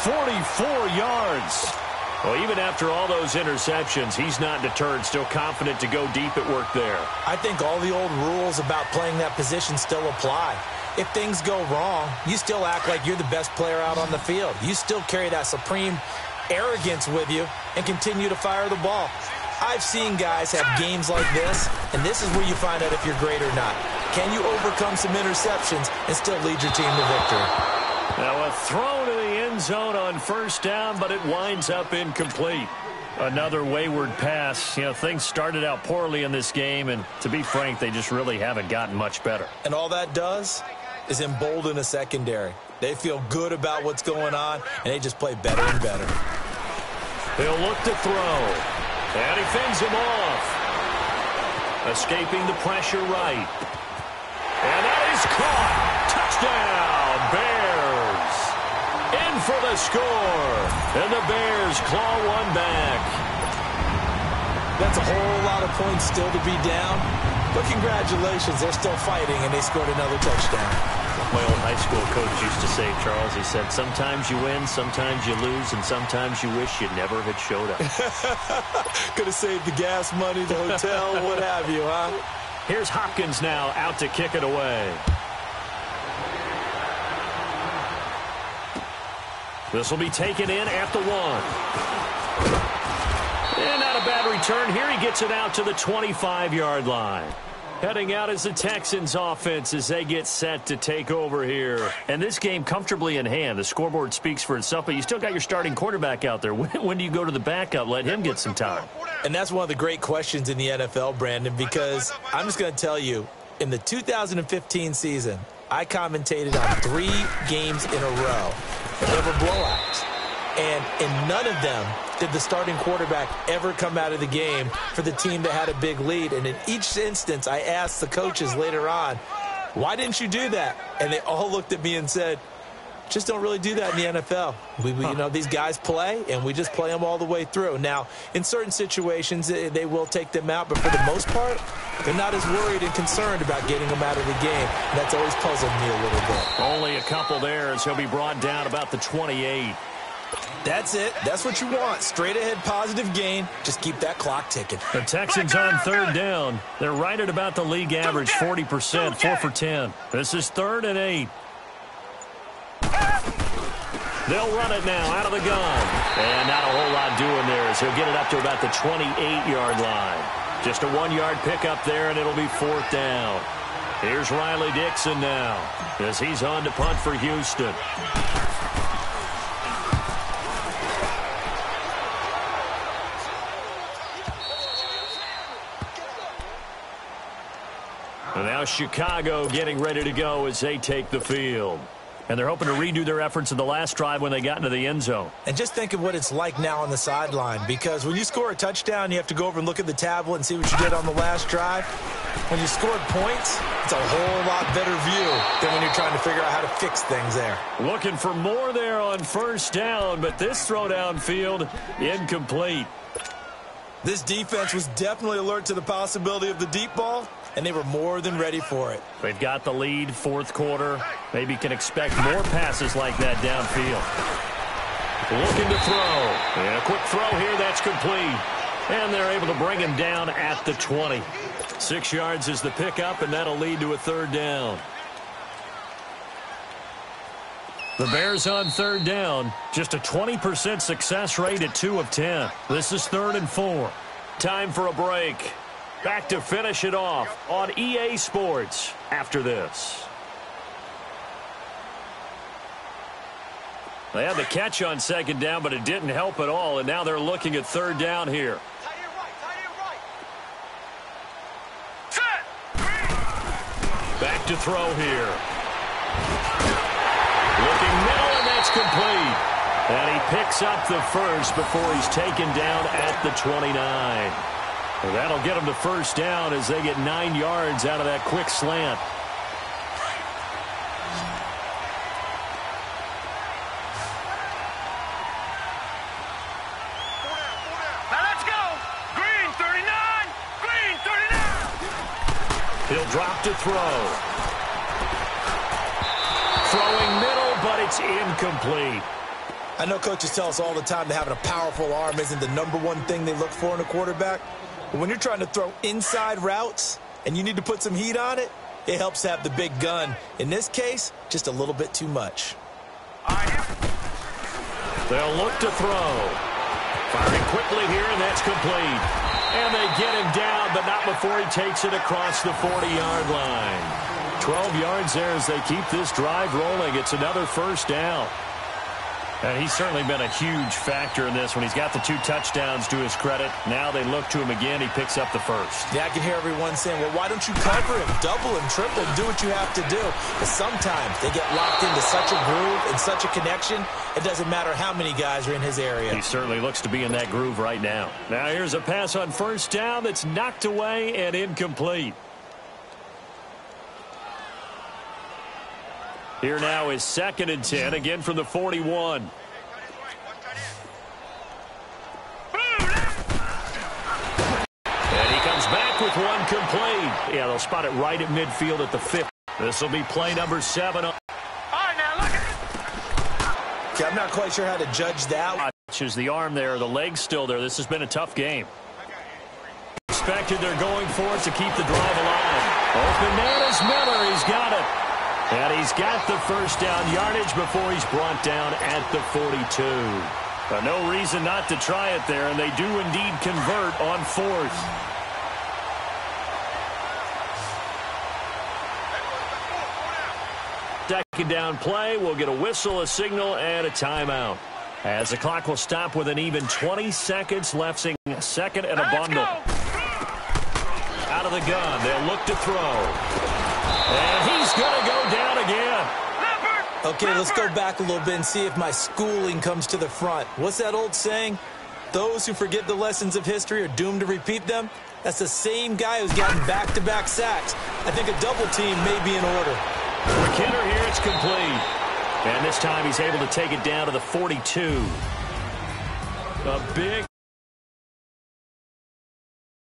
44 yards. Well, even after all those interceptions, he's not deterred, still confident to go deep at work there. I think all the old rules about playing that position still apply. If things go wrong, you still act like you're the best player out on the field. You still carry that supreme arrogance with you and continue to fire the ball. I've seen guys have games like this, and this is where you find out if you're great or not. Can you overcome some interceptions and still lead your team to victory? Now a throw to the end zone on 1st down, but it winds up incomplete. Another wayward pass. You know, things started out poorly in this game, and to be frank, they just really haven't gotten much better. And all that does is embolden a secondary. They feel good about what's going on, and they just play better and better. He'll look to throw, and he fends him off. Escaping the pressure right. And that is caught. Touchdown, Bears. In for the score. And the Bears claw one back. That's a whole lot of points still to be down. But congratulations, they're still fighting, and they scored another touchdown. My old high school coach used to say, Charles, he said, sometimes you win, sometimes you lose, and sometimes you wish you never had showed up. Could have saved the gas money, the hotel, what have you, huh? Here's Hopkins now out to kick it away. This will be taken in at the 1. And not a bad return here. He gets it out to the 25-yard line. Heading out is the Texans offense as they get set to take over here. And this game comfortably in hand. The scoreboard speaks for itself, but you still got your starting quarterback out there. When do you go to the backup? Let him get some time. And that's one of the great questions in the NFL, Brandon, because I'm just going to tell you, in the 2015 season, I commentated on 3 games in a row. They were blowouts. And in none of them did the starting quarterback ever come out of the game for the team that had a big lead. And in each instance, I asked the coaches later on, why didn't you do that? And they all looked at me and said, just don't really do that in the NFL. You know, these guys play, and we just play them all the way through. Now, in certain situations, they will take them out, but for the most part, they're not as worried and concerned about getting them out of the game. And that's always puzzled me a little bit. Only a couple there as he'll be brought down about the 28. That's it. That's what you want. Straight ahead positive gain. Just keep that clock ticking. The Texans on third down. They're right at about the league average, 40%, 4 for 10. This is 3rd and 8. They'll run it now out of the gun. And not a whole lot doing there as he'll get it up to about the 28-yard line. Just a 1-yard pickup there, and it'll be 4th down. Here's Riley Dixon now as he's on to punt for Houston. And now Chicago getting ready to go as they take the field. And they're hoping to redo their efforts in the last drive when they got into the end zone. And just think of what it's like now on the sideline, because when you score a touchdown, you have to go over and look at the tablet and see what you did on the last drive. When you scored points, it's a whole lot better view than when you're trying to figure out how to fix things there. Looking for more there on 1st down, but this throw downfield incomplete. This defense was definitely alert to the possibility of the deep ball, and they were more than ready for it. They've got the lead, 4th quarter. Maybe can expect more passes like that downfield. Looking to throw. And a quick throw here, that's complete. And they're able to bring him down at the 20. 6 yards is the pickup, and that'll lead to a 3rd down. The Bears on 3rd down. Just a 20% success rate at 2 of 10. This is 3rd and 4. Time for a break. Back to finish it off on EA Sports after this. They had the catch on 2nd down, but it didn't help at all, and now they're looking at 3rd down here. Back to throw here. Looking middle, and that's complete. And he picks up the first before he's taken down at the 29. Well, that'll get him to 1st down as they get 9 yards out of that quick slant. Now let's go. Green 39. Green 39. He'll drop to throw. Throwing middle, but it's incomplete. I know coaches tell us all the time that having a powerful arm isn't the #1 thing they look for in a quarterback. But when you're trying to throw inside routes and you need to put some heat on it, it helps to have the big gun. In this case, just a little bit too much. They'll look to throw. Firing quickly here, and that's complete. And they get him down, but not before he takes it across the 40-yard line. 12 yards there as they keep this drive rolling. It's another 1st down. And he's certainly been a huge factor in this when he's got the 2 touchdowns to his credit. Now they look to him again. He picks up the first. Yeah, I can hear everyone saying, well, why don't you cover him, double him, triple him, do what you have to do. But sometimes they get locked into such a groove and such a connection, it doesn't matter how many guys are in his area. He certainly looks to be in that groove right now. Now here's a pass on 1st down that's knocked away and incomplete. Here now is 2nd and 10, again from the 41. And he comes back with one complete. Yeah, they'll spot it right at midfield at the 50. This will be play number 7. All right, now look at it. Okay, I'm not quite sure how to judge that. Is the arm there, the leg's still there. This has been a tough game. Expected they're going for it to keep the drive alive. Open man is Miller. He's got it. And he's got the 1st down yardage before he's brought down at the 42. But no reason not to try it there, and they do indeed convert on 4th. Second down play, we'll get a whistle, a signal, and a timeout. As the clock will stop with an even 20 seconds left, seeing a 2nd and a bundle. Out of the gun, they'll look to throw. And he's going to go down again. Okay, let's go back a little bit and see if my schooling comes to the front. What's that old saying? Those who forget the lessons of history are doomed to repeat them. That's the same guy who's gotten back-to-back sacks. I think a double team may be in order. For Kidder here, it's complete. And this time he's able to take it down to the 42. A big